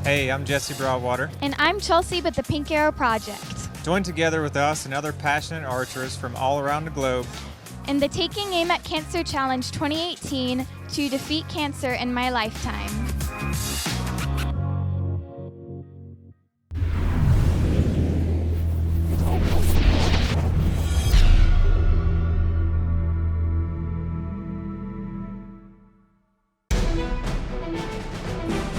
Hey, I'm Jesse Broadwater. And I'm Chelsea with the Pink Arrow Project. Join together with us and other passionate archers from all around the globe in the Taking Aim at Cancer Challenge 2018 to defeat cancer in my lifetime.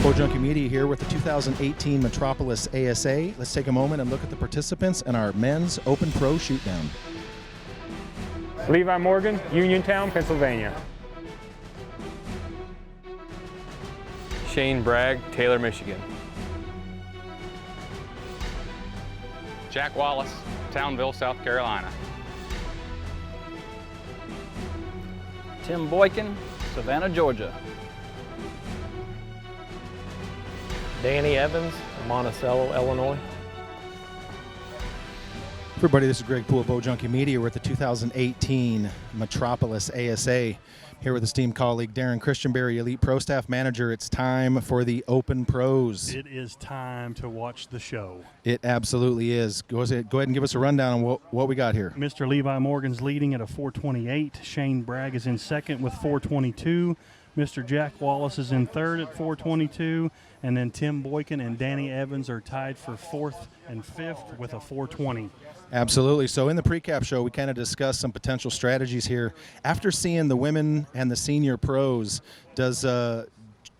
Bowjunky Media here with the 2018 Metropolis ASA. Let's take a moment and look at the participants in our men's Open Pro Shootdown. Levi Morgan, Uniontown, Pennsylvania. Shane Bragg, Taylor, Michigan. Jack Wallace, Townville, South Carolina. Tim Boykin, Savannah, Georgia. Danny Evans, Monticello, Illinois. Everybody, this is Greg Poole, Bowjunky Media. We're at the 2018 Metropolis ASA. Here with esteemed colleague Darren Christianberry, Elite Pro Staff Manager. It's time for the Open Pros. It is time to watch the show. It absolutely is. Go ahead and give us a rundown on what we got here. Mr. Levi Morgan's leading at a 428. Shane Bragg is in second with 422. Mr. Jack Wallace is in third at 422. And then Tim Boykin and Danny Evans are tied for fourth and fifth with a 420. Absolutely. So in the pre-cap show, we kind of discussed some potential strategies here. After seeing the women and the senior pros, do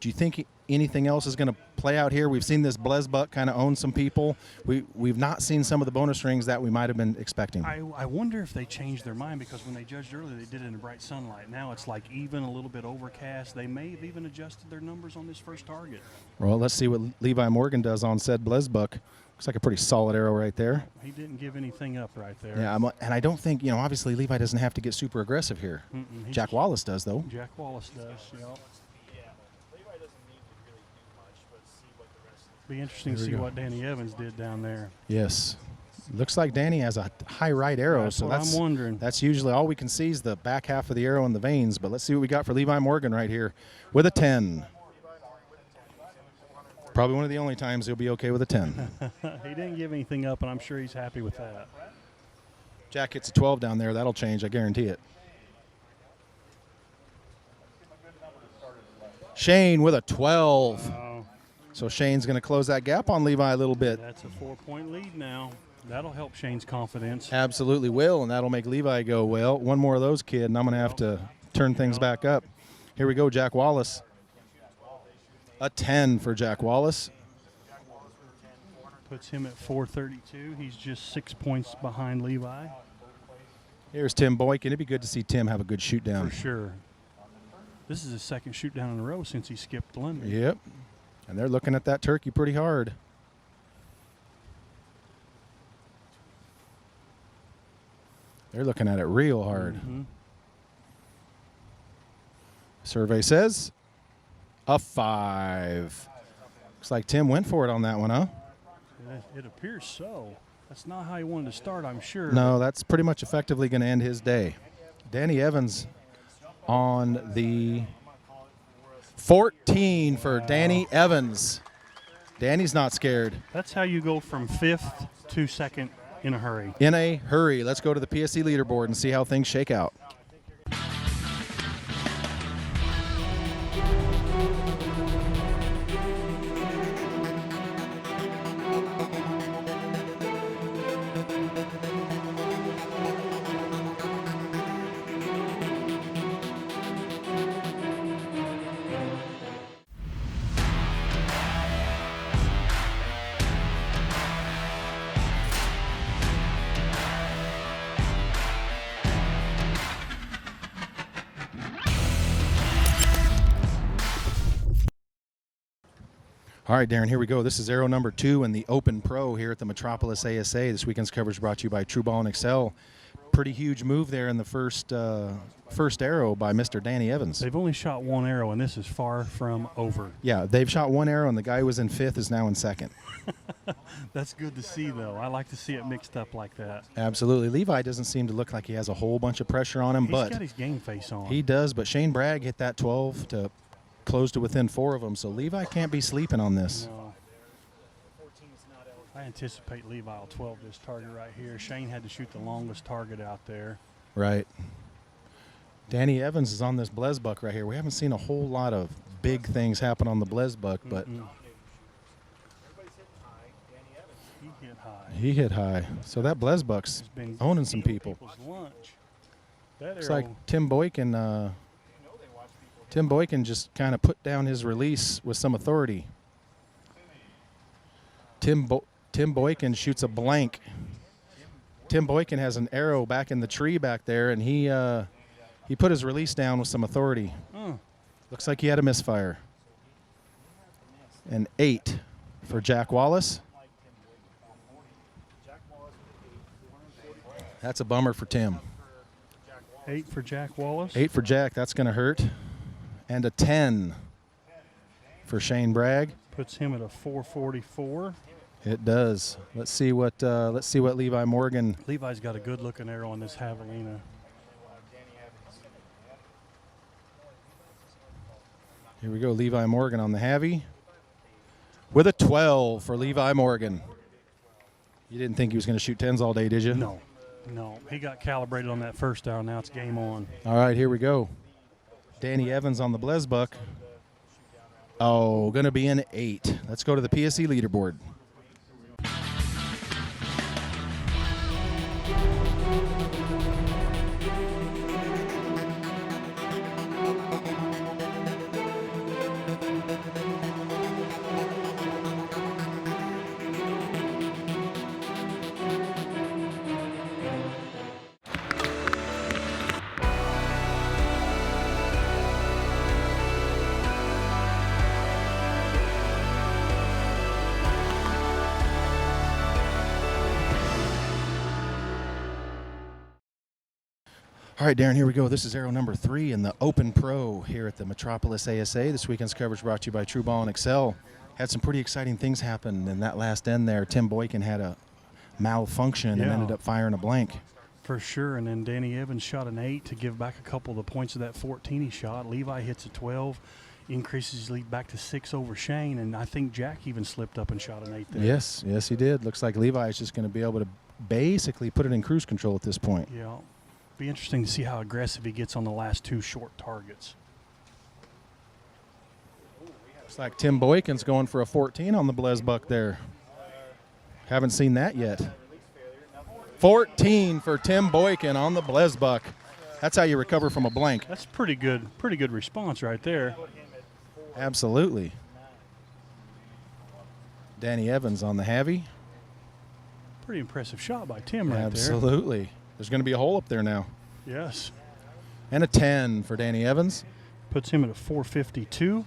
you think anything else is going to play out here? We've seen this Blesbuck kind of own some people. We've not seen some of the bonus rings that we might have been expecting. I wonder if they changed their mind, because when they judged earlier, they did it in bright sunlight. Now it's like even, a little bit overcast. They may have even adjusted their numbers on this first target. Well, let's see what Levi Morgan does on said Blesbuck. Looks like a pretty solid arrow right there. He didn't give anything up right there. Yeah, and I don't think, obviously Levi doesn't have to get super aggressive here. Jack Wallace does, though. Jack Wallace does, yep. Be interesting to see what Danny Evans did down there. Yes. Looks like Danny has a high right arrow. That's what I'm wondering. That's usually all we can see is the back half of the arrow and the veins, but let's see what we got for Levi Morgan right here with a 10. Probably one of the only times he'll be okay with a 10. He didn't give anything up, and I'm sure he's happy with that. Jack hits a 12 down there. That'll change, I guarantee it. Shane with a 12. Wow. So Shane's going to close that gap on Levi a little bit. That's a 4-point lead now. That'll help Shane's confidence. Absolutely will, and that'll make Levi go, well, one more of those, kid, and I'm going to have to turn things back up. Here we go, Jack Wallace. A 10 for Jack Wallace. Puts him at 432. He's just 6 points behind Levi. Here's Tim Boykin. It'd be good to see Tim have a good shoot down. For sure. This is his second shoot down in a row since he skipped limit. Yep. And they're looking at that turkey pretty hard. They're looking at it real hard. Survey says a 5. Looks like Tim went for it on that one, huh? It appears so. That's not how he wanted to start, I'm sure. No, that's pretty much effectively going to end his day. Danny Evans on the 14 for Danny Evans. Danny's not scared. That's how you go from 5th to 2nd in a hurry. In a hurry. Let's go to the Psc Leaderboard and see how things shake out. All right, Darren, here we go. This is arrow number 2 in the Open Pro here at the Metropolis ASA. This weekend's coverage brought to you by True Ball and Excel. Pretty huge move there in the first arrow by Mr. Danny Evans. They've only shot one arrow, and this is far from over. Yeah, they've shot one arrow, and the guy who was in 5th is now in 2nd. That's good to see, though. I like to see it mixed up like that. Absolutely. Levi doesn't seem to look like he has a whole bunch of pressure on him, He's got his game face on. He does, but Shane Bragg hit that 12 to close to within 4 of them, so Levi can't be sleeping on this. No. I anticipate Levi will 12 this target right here. Shane had to shoot the longest target out there. Right. Danny Evans is on this Blesbuck right here. We haven't seen a whole lot of big things happen on the Blesbuck, but he hit high. he hit high. So that Blesbuck's Been owning some eating people. people's lunch. That Looks arrow, like Tim Boykin. Tim Boykin just kind of put down his release with some authority. Tim Boykin shoots a blank. Tim Boykin has an arrow back in the tree back there, and he put his release down with some authority. Looks like he had a misfire. An 8 for Jack Wallace. That's a bummer for Tim. 8 for Jack Wallace. 8 for Jack. That's going to hurt. And a 10 for Shane Bragg. Puts him at a 444. It does. Let's see what Levi Morgan. Levi's got a good-looking arrow on this Javelina. Here we go. Levi Morgan on the Havy with a 12 for Levi Morgan. You didn't think he was going to shoot 10s all day, did you? No. He got calibrated on that first arrow. Now it's game on. All right, here we go. Danny Evans on the Blesbuck. Oh, going to be an 8. Let's go to the Psc Leaderboard. All right, Darren, here we go. This is arrow number 3 in the Open Pro here at the Metropolis ASA. This weekend's coverage brought to you by True Ball and Excel. Had some pretty exciting things happen in that last end there. Tim Boykin had a malfunction and ended up firing a blank. For sure, and then Danny Evans shot an 8 to give back a couple of the points of that 14 he shot. Levi hits a 12, increases his lead back to 6 over Shane, and I think Jack even slipped up and shot an 8 there. Yes, he did. Looks like Levi is just going to be able to basically put it in cruise control at this point. Yeah. Be interesting to see how aggressive he gets on the last 2 short targets. Looks like Tim Boykin's going for a 14 on the Blesbuck there. Haven't seen that yet. 14 for Tim Boykin on the Blesbuck. That's how you recover from a blank. That's pretty good response right there. Absolutely. Danny Evans on the Havy. Pretty impressive shot by Tim right there. Absolutely. There's going to be a hole up there now. Yes. And a 10 for Danny Evans. Puts him at a 452.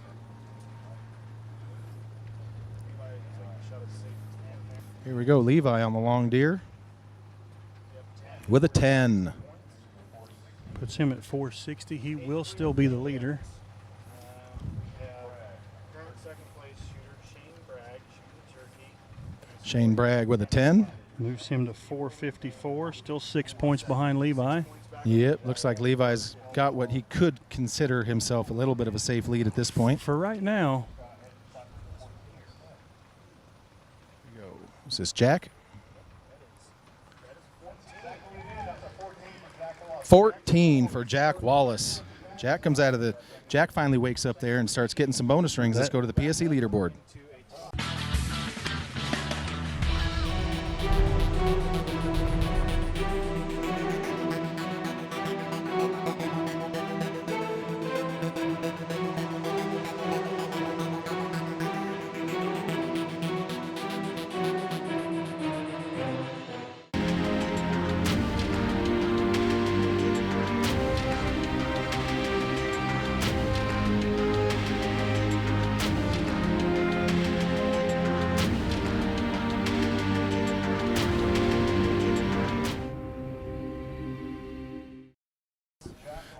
Here we go. Levi on the long deer with a 10. Puts him at 460. He will still be the leader. Shane Bragg with a 10. Moves him to 454. Still 6 points behind Levi. Yep, looks like Levi's got what he could consider himself a little bit of a safe lead at this point. For right now. Is this Jack? 14 for Jack Wallace. Jack comes out of the. Jack finally wakes up there and starts getting some bonus rings. Let's go to the Psc Leaderboard.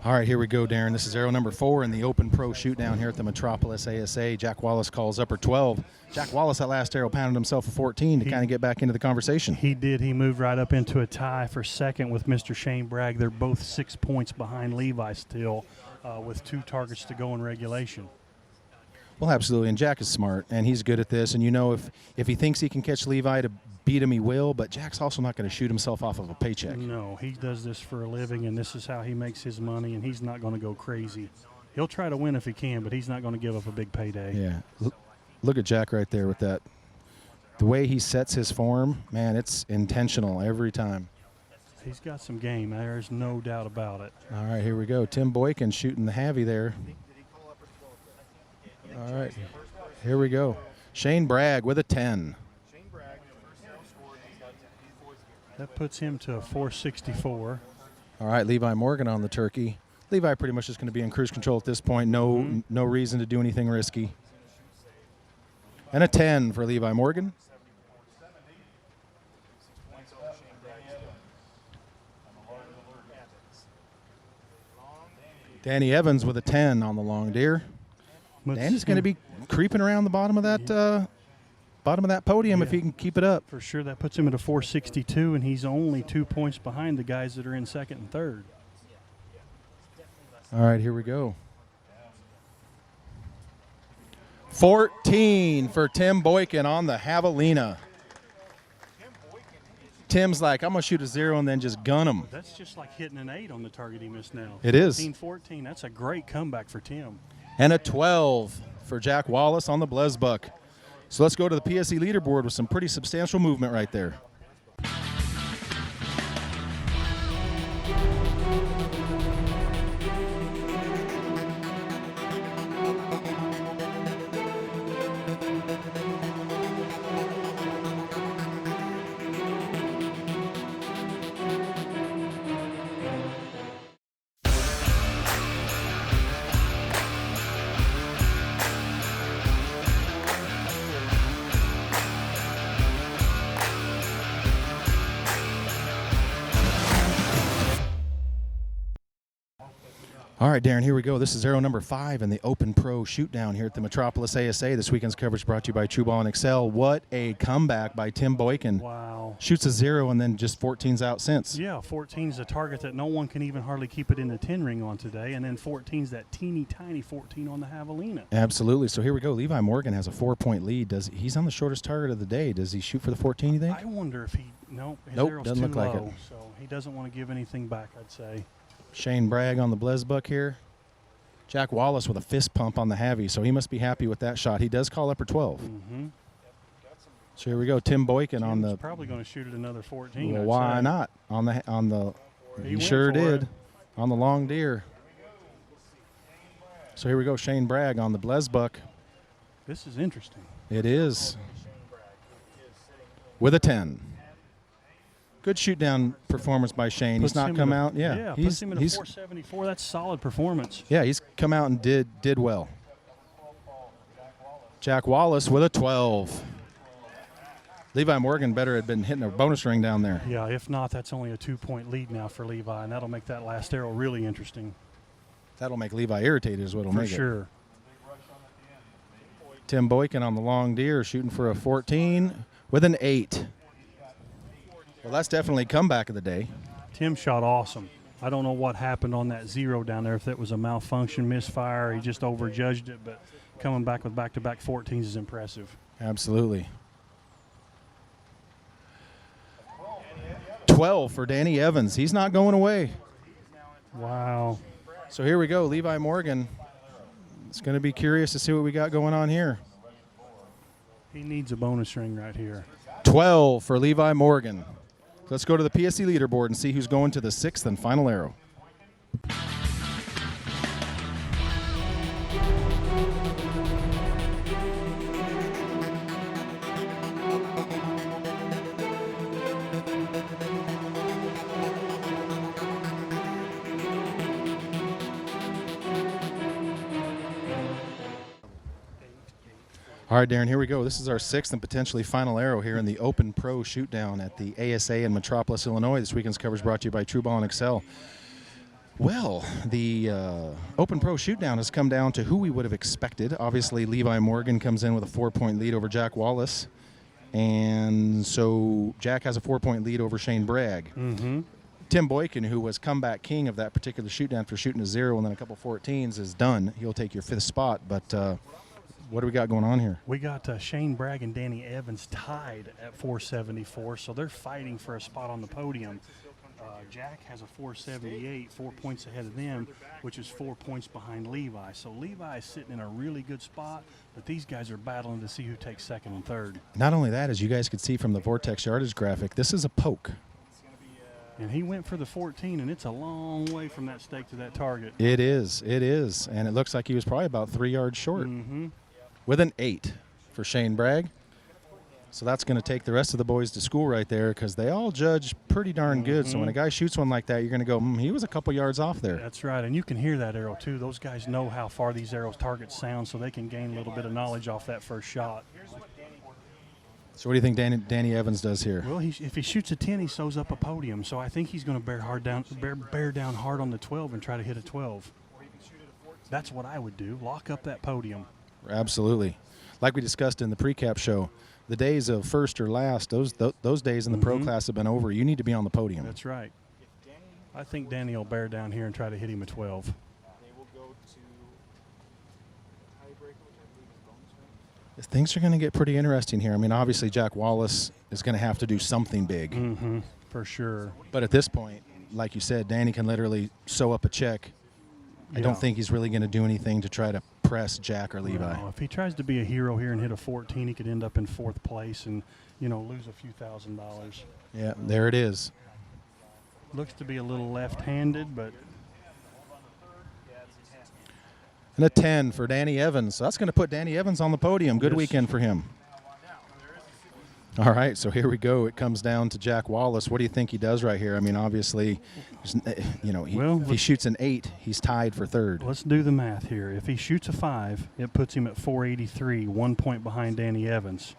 All right, here we go, Darren. This is arrow number 4 in the Open Pro shootdown here at the Metropolis ASA. Jack Wallace calls upper 12. Jack Wallace, that last arrow, pounded himself a 14 to kind of get back into the conversation. He did. He moved right up into a tie for second with Mr. Shane Bragg. They're both 6 points behind Levi still with 2 targets to go in regulation. Well, absolutely, and Jack is smart, and he's good at this. And you know, if he thinks he can catch Levi to beat him, he will. But Jack's also not going to shoot himself off of a paycheck. No, he does this for a living, and this is how he makes his money, and he's not going to go crazy. He'll try to win if he can, but he's not going to give up a big payday. Yeah. Look at Jack right there with that. The way he sets his form, man, it's intentional every time. He's got some game. There's no doubt about it. All right, here we go. Tim Boykin shooting the heavy there. All right, here we go. Shane Bragg with a 10. That puts him to a 464. All right, Levi Morgan on the turkey. Levi pretty much is going to be in cruise control at this point. No reason to do anything risky. And a 10 for Levi Morgan. Danny Evans with a 10 on the long deer. Danny's going to be creeping around the bottom of that podium if he can keep it up. For sure, that puts him at a 462, and he's only 2 points behind the guys that are in second and third. All right, here we go. 14 for Tim Boykin on the Javelina. Tim's like, I'm going to shoot a 0 and then just gun him. That's just like hitting an 8 on the target he missed now. It is. 14, that's a great comeback for Tim. And a 12 for Jack Wallace on the Blesbuck. So let's go to the Psc Leaderboard with some pretty substantial movement right there. All right, Darren, here we go. This is arrow number 5 in the Open Pro Shootdown here at the Metropolis ASA. This weekend's coverage brought to you by True Ball and Excel. What a comeback by Tim Boykin. Wow. Shoots a 0 and then just 14's out since. Yeah, 14's a target that no one can even hardly keep it in the 10 ring on today, and then 14's that teeny tiny 14 on the Javelina. Absolutely. So here we go. Levi Morgan has a 4-point lead. He's on the shortest target of the day. Does he shoot for the 14, you think? I wonder if he – nope, his Nope, arrow's doesn't too look like low, it. so he doesn't want to give anything back, I'd say. Shane Bragg on the Blesbuck here. Jack Wallace with a fist pump on the Havy, so he must be happy with that shot. He does call upper 12. Mm-hmm. So here we go. Tim Boykin Tim's on the. probably going to shoot at another 14. Well, I'd why say. not? On the. He He went sure for did. it. On the long deer. So here we go. Shane Bragg on the Blesbuck. This is interesting. It is. With a 10. Good shoot down performance by Shane. Puts He's not him come at a- out. Yeah, puts him at a 474. That's solid performance. Yeah, he's come out and did well. Jack Wallace with a 12. Levi Morgan better had been hitting a bonus ring down there. Yeah, if not, that's only a 2-point lead now for Levi, and that'll make that last arrow really interesting. That'll make Levi irritated is what'll For make sure. it. Tim Boykin on the long deer shooting for a 14 with an 8. Well, that's definitely comeback of the day. Tim shot awesome. I don't know what happened on that 0 down there, if that was a malfunction, misfire, he just overjudged it, but coming back with back-to-back 14s is impressive. Absolutely. 12 for Danny Evans. He's not going away. Wow. So here we go. Levi Morgan. It's going to be curious to see what we got going on here. He needs a bonus ring right here. 12 for Levi Morgan. Let's go to the Psc Leaderboard and see who's going to the 6th and final arrow. All right, Darren, here we go. This is our 6th and potentially final arrow here in the Open Pro Shootdown at the ASA in Metropolis, Illinois. This weekend's coverage brought to you by True Ball and Excel. Well, the Open Pro Shootdown has come down to who we would have expected. Obviously, Levi Morgan comes in with a 4-point lead over Jack Wallace. And so Jack has a 4-point lead over Shane Bragg. Mm-hmm. Tim Boykin, who was comeback king of that particular shootdown for shooting a 0 and then a couple 14s, is done. He'll take your 5th spot, but What do we got going on here? We got Shane Bragg and Danny Evans tied at 474, so they're fighting for a spot on the podium. Jack has a 478, 4 points ahead of them, which is 4 points behind Levi. So Levi is sitting in a really good spot, but these guys are battling to see who takes second and third. Not only that, as you guys could see from the Vortex yardage graphic, this is a poke. And he went for the 14, and it's a long way from that stake to that target. It is. And it looks like he was probably about 3 yards short. Mm-hmm. With an 8 for Shane Bragg. So that's going to take the rest of the boys to school right there because they all judge pretty darn good. So when a guy shoots one like that, you're going to go, he was a couple yards off there. That's right, and you can hear that arrow too. Those guys know how far these arrows targets sound, so they can gain a little bit of knowledge off that first shot. So what do you think Danny Evans does here? Well, if he shoots a 10, he sews up a podium. So I think he's going to bear down hard on the 12 and try to hit a 12. That's what I would do. Lock up that podium. Absolutely. Like we discussed in the pre-cap show, the days of first or last, those days in the pro class have been over. You need to be on the podium. That's right. I think Danny will bear down here and try to hit him a 12. Things are going to get pretty interesting here. I mean, obviously Jack Wallace is going to have to do something big. Mm-hmm, for sure. But at this point, like you said, Danny can literally sew up a check. I don't think he's really going to do anything to try to press Jack or Levi. No, if he tries to be a hero here and hit a 14, he could end up in 4th place and, lose a few $1,000. Yeah, there it is. Looks to be a little left-handed, but And a 10 for Danny Evans. So that's going to put Danny Evans on the podium. Good weekend for him. All right, so here we go. It comes down to Jack Wallace. What do you think he does right here? I mean, obviously, if he shoots an 8, he's tied for 3rd. Let's do the math here. If he shoots a 5, it puts him at 483, 1 point behind Danny Evans.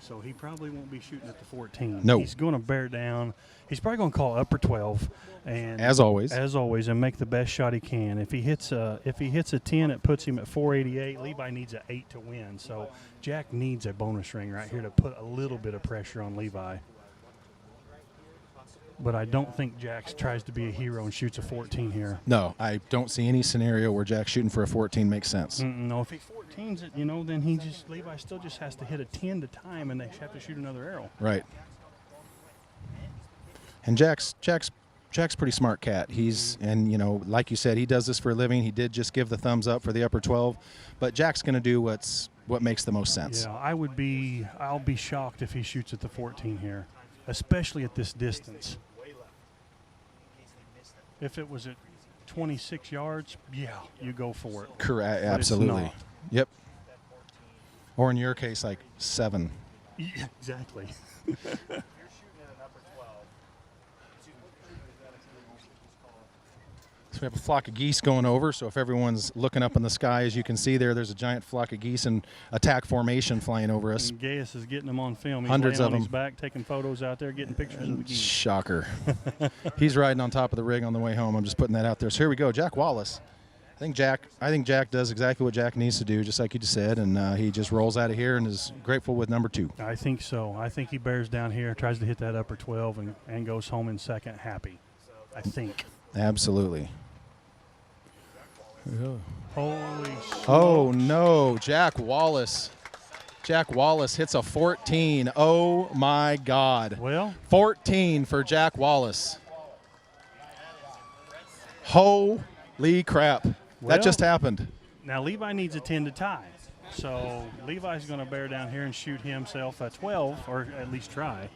So he probably won't be shooting at the 14. No. He's going to bear down. He's probably going to call upper 12, and as always, and make the best shot he can. If he hits a 10, it puts him at 488. Levi needs an 8 to win. So Jack needs a bonus ring right here to put a little bit of pressure on Levi. But I don't think Jack tries to be a hero and shoots a 14 here. No, I don't see any scenario where Jack shooting for a 14 makes sense. No, if he 14s it, then Levi still just has to hit a 10 to time, and they have to shoot another arrow. Right. And Jack's pretty smart cat. Like you said, he does this for a living. He did just give the thumbs up for the upper 12, but Jack's going to do what makes the most sense. Yeah, I'll be shocked if he shoots at the 14 here, especially at this distance. If it was at 26 yards, yeah, you go for it. Correct, But absolutely. it's not. Yep. Or in your case, like 7. Yeah, exactly. So we have a flock of geese going over. So if everyone's looking up in the sky, as you can see there's a giant flock of geese in attack formation flying over us. And Gaius is getting them on film. He's Hundreds laying of on his them. back, taking photos out there, getting pictures of the geese. Shocker. He's riding on top of the rig on the way home. I'm just putting that out there. So here we go, Jack Wallace. I think Jack does exactly what Jack needs to do, just like you just said, and he just rolls out of here and is grateful with number 2. I think so. I think he bears down here, tries to hit that upper 12, and goes home in second happy. I think. Absolutely. Holy smokes. Oh, no. Jack Wallace. Jack Wallace hits a 14. Oh, my God. Well, 14 for Jack Wallace. Holy crap. Well, that just happened. now Levi needs a 10 to tie. So Levi's going to bear down here and shoot himself a 12, or at least try.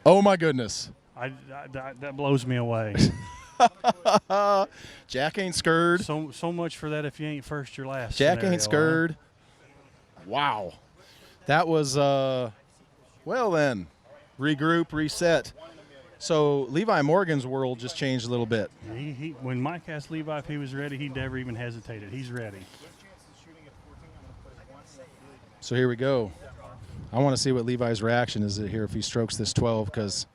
Oh, my goodness. That blows me away. Jack ain't scared. So much for that if you ain't first, you're last. Jack scenario, ain't scared. Wow. That was, well then, regroup, reset. So Levi Morgan's world just changed a little bit. When Mike asked Levi if he was ready, he never even hesitated. He's ready. So here we go. I want to see what Levi's reaction is here if he strokes this 12, because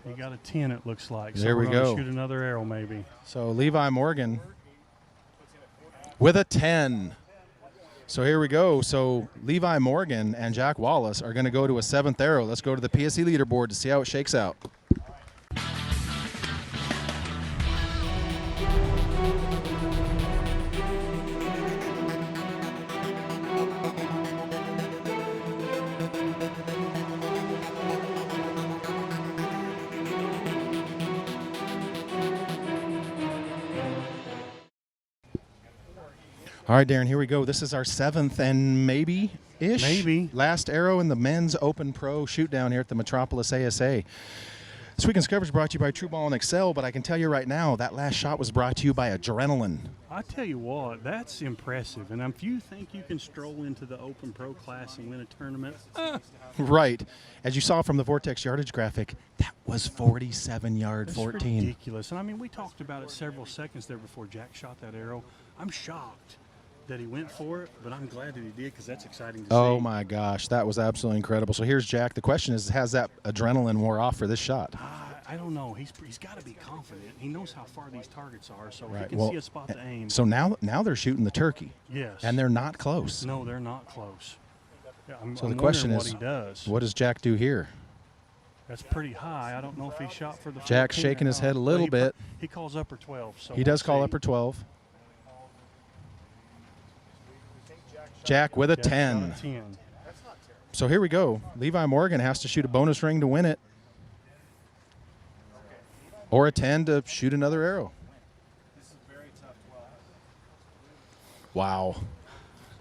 he got a 10, it looks like. So there we we're gonna go. Shoot another arrow, maybe. So Levi Morgan with a 10. So here we go. So Levi Morgan and Jack Wallace are going to go to a 7th arrow. Let's go to the Psc Leaderboard to see how it shakes out. All right, Darren, here we go. This is our 7th and maybe last arrow in the men's Open Pro shootdown here at the Metropolis ASA. This weekend's coverage brought to you by True Ball and Excel, but I can tell you right now that last shot was brought to you by Adrenaline. I tell you what, that's impressive. And if you think you can stroll into the Open Pro class and win a tournament, Right. As you saw from the Vortex yardage graphic, that was 47-yard that's 14. ridiculous. And I mean, we talked about it several seconds there before Jack shot that arrow. I'm shocked that he went for it, but I'm glad that he did because that's exciting to see. Oh, my gosh. That was absolutely incredible. So here's Jack. The question is, has that adrenaline wore off for this shot? I don't know. He's got to be confident. He knows how far these targets are, so Right. he can Well, see a spot to aim. So now they're shooting the turkey. Yes. And they're not close. No, they're not close. Yeah, So I'm the question wondering is, what he does. what does Jack do here? That's pretty high. I don't know if he shot for the. Jack's 14 or shaking his not. head a little Well, bit. He calls upper 12. So He does we'll call see. upper 12. Jack with a Jack shot 10. a 10. So here we go. Levi Morgan has to shoot a bonus ring to win it. Or a 10 to shoot another arrow. Wow.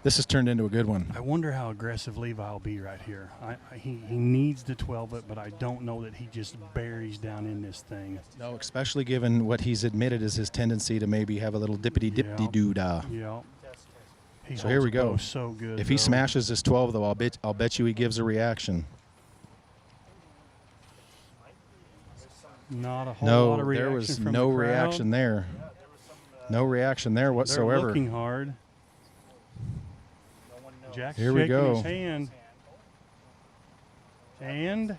This has turned into a good one. I wonder how aggressive Levi will be right here. He needs to 12 it, but I don't know that he just buries down in this thing. No, especially given what he's admitted is his tendency to maybe have a little dippity-dippity-doo-dah. Yeah. He So here holds we the go. bow so good. If he though. smashes this 12, though, I'll bet you he gives a reaction. Not a whole lot of No, reaction there was from no the crowd. reaction there. No reaction there They're whatsoever. looking hard. Jack's Here we shaking go. his hand. And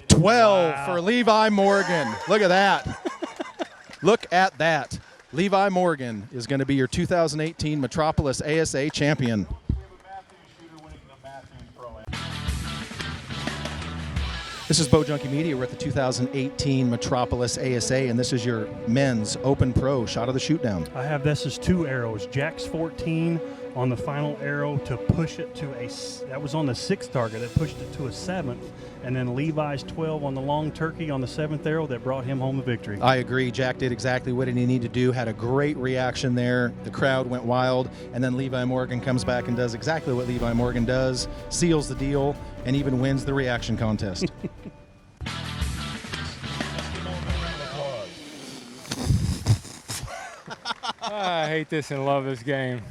12 Wow. for Levi Morgan. Look at that. Look at that. Levi Morgan is going to be your 2018 Metropolis ASA champion. This is Bowjunky Media. We're at the 2018 Metropolis ASA, and this is your men's Open Pro shot of the shootdown. I have this as 2 arrows. Jack's 14 on the final arrow to push it to that was on the 6th target. That pushed it to a 7th. And then Levi's 12 on the long turkey on the 7th arrow that brought him home the victory. I agree. Jack did exactly what he needed to do, had a great reaction there. The crowd went wild, and then Levi Morgan comes back and does exactly what Levi Morgan does, seals the deal, and even wins the reaction contest. I hate this and love this game.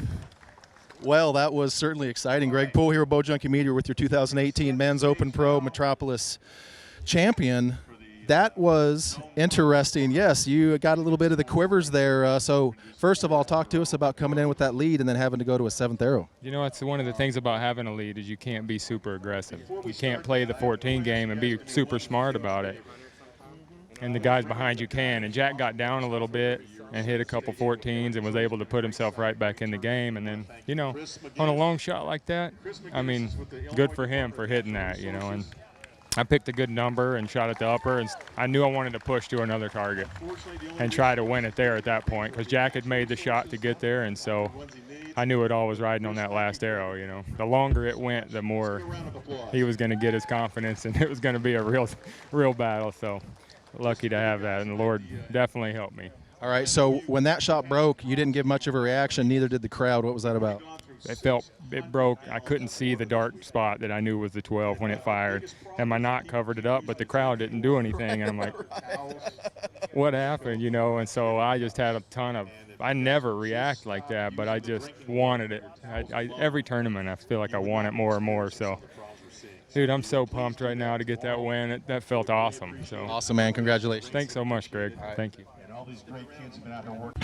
Well, that was certainly exciting. Greg Poole here with Bowjunky Media with your 2018 Men's Open Pro Metropolis champion. That was interesting. Yes, you got a little bit of the quivers there. So first of all, talk to us about coming in with that lead and then having to go to a 7th arrow. You know, it's one of the things about having a lead is you can't be super aggressive. You can't play the 14 game and be super smart about it. And the guys behind you can. And Jack got down a little bit and hit a couple 14s and was able to put himself right back in the game. And then, you know, on a long shot like that, I mean, good for him for hitting that, you know. And I picked a good number and shot at the upper, and I knew I wanted to push to another target and try to win it there at that point because Jack had made the shot to get there, and so I knew it all was riding on that last arrow, you know. The longer it went, the more he was going to get his confidence, and it was going to be a real battle. So lucky to have that, and the Lord definitely helped me. All right, so when that shot broke, you didn't give much of a reaction, neither did the crowd. What was that about? It broke. I couldn't see the dark spot that I knew was the 12 when it fired. And my knot covered it up, but the crowd didn't do anything. And I'm like, what happened, you know? And so I just had a ton of, I never react like that, but I just wanted it. Every tournament, I feel like I want it more and more. So, dude, I'm so pumped right now to get that win. That felt awesome. So Awesome, man. Congratulations. Thanks so much, Greg. Right. Thank you. And all these great kids have been out here working.